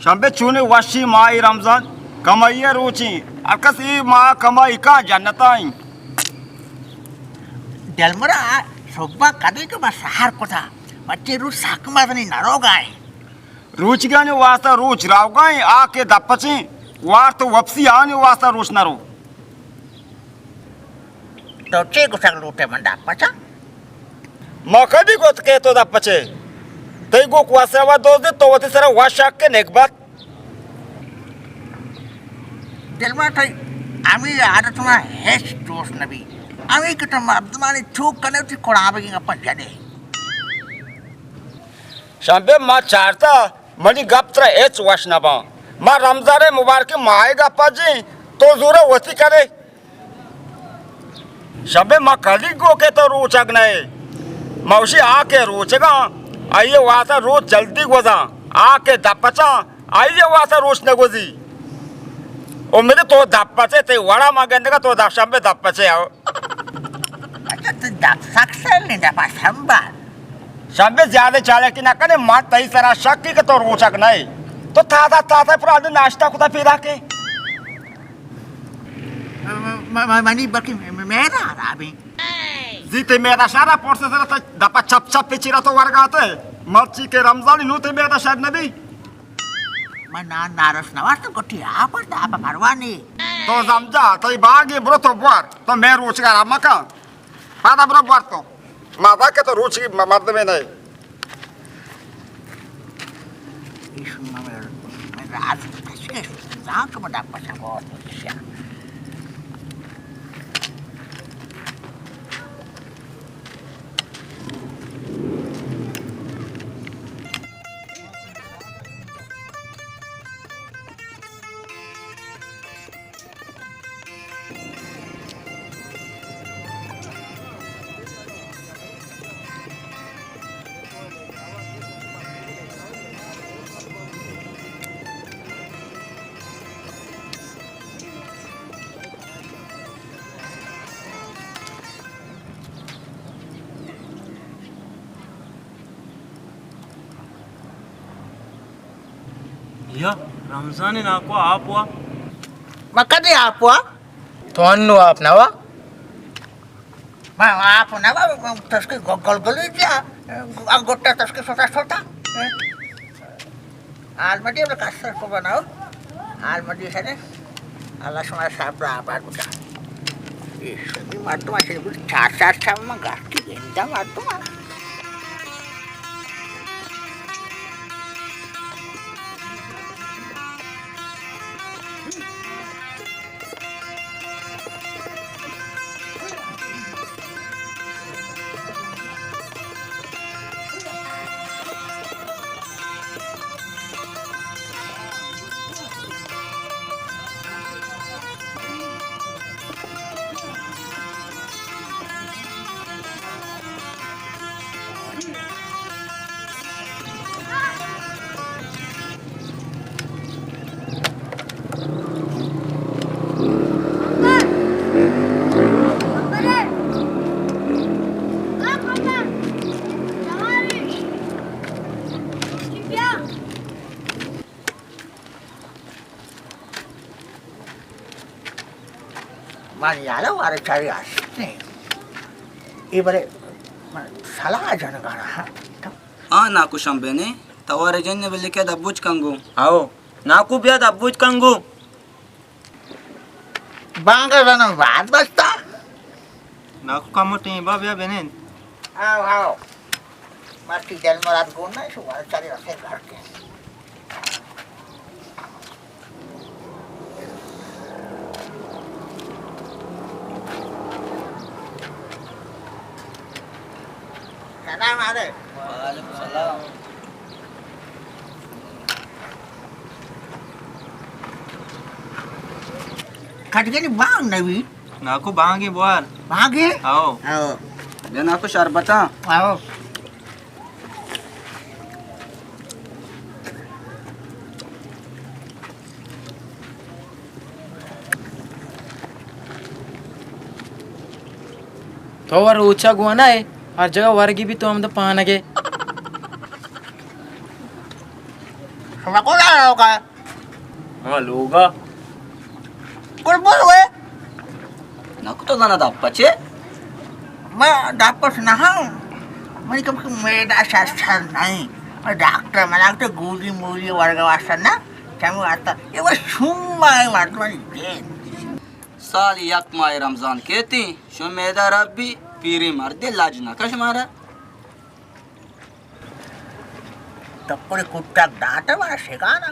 sampai cune wasi mai Ramzan kamaiya ruci akasi ma kamai ka jannatain Delmara sobba kadi ke bahar kota macam rusak macam ni narogai ruci gani wasta ruc raugai ake dappaci warta wapsi ani wasta ruc naro तो चे को सगल उठे मंडा पचा makadi got ke to dappace tei go kwasava dozde to wati sara washak ke nekbat Delmara thai ami ada cuma hes dos nabi ami kita mabdumani chuk kane uti korabe ki apa jadi sampai ma charta mani gaptra ech washnaba ma ramzare mubarak mai gapaji to zura wati kare sampai ma kali go ke to ruchak nahi mausi aake ruchega aiye wasa roch jaldi goza aake dappacha aiye wasa roch ne gozi o mere to dappache te wada magende ka to dap sampai dappache ao अच्छा तो दप सक्सेल नहीं दपा संबार sampai ज्यादा चाले कि ना करे मार तई सरा शक्की के तो रोचक नहीं तो ताता पूरा दिन नाश्ता कुता फिरा के mani baki merah rabi जीते मेरा सारा पोर्से सरा तो दपा चप चप पिचिरा तो वर्गाते मच्छी के रमजान नु ते मेरा शायद नबी mana naras nawas tu koti apa dah apa karwani तो समझा तो बागी ब्रो तो बुआर तो मैं रोचका रामा का पादा ब्रो बुआर तो माता के तो रोचकी मर्द में नहीं isu merah asik jangan kamu dapat sama Indonesia Ya, Ramzan ini aku apa? maka dia apa Tuannu आप नवा apa nama terus ke gogol gol dia anggota terus ke sota almadi udah kasar kau banau almadi sana Allah semua sabra apa bukan ini matu masih itu cacar sama gaki ini matu mah Malayalam ada cari asli. Ibarat salah aja negara. నాకు షంబేనే తవారే జన్నే వెళ్ళికే దబ్బుజ్ కంగు आओ నాకు బియా దబ్బుజ్ కంగు Bangga sana bahat basta. Naku kamu tiba biya benen. Aw. Masih jalan merat guna itu ada cari rasa garke. Salam ada. Waalaikumsalam Kadang ni bang Nabi. Naku bangi buar. Bagi? Ao. Aw. biya నాకు షర్బతా Aw. तो वर ऊंचा Guana है हर जगह वर्गी भी तो हम तो पान के तुम्हाला कोण आला का हाँ लोगा कोण बोलवे नको तो जाना दाप्पाचे मग डापच ना हा म्हणजे कम मेडा शास्त्र नाही डॉक्टर मला वाटतं गोळी मोळी वर्ग वाचतात ना त्यामुळे आता एवढं शुंबा आहे वाटतं म्हणजे साल यक माह रमजान कहती शुमेदा रब्बी पीरी मर्दे लाज नकश मारा तप्पडे कुट्टा दाट मला शेगा ना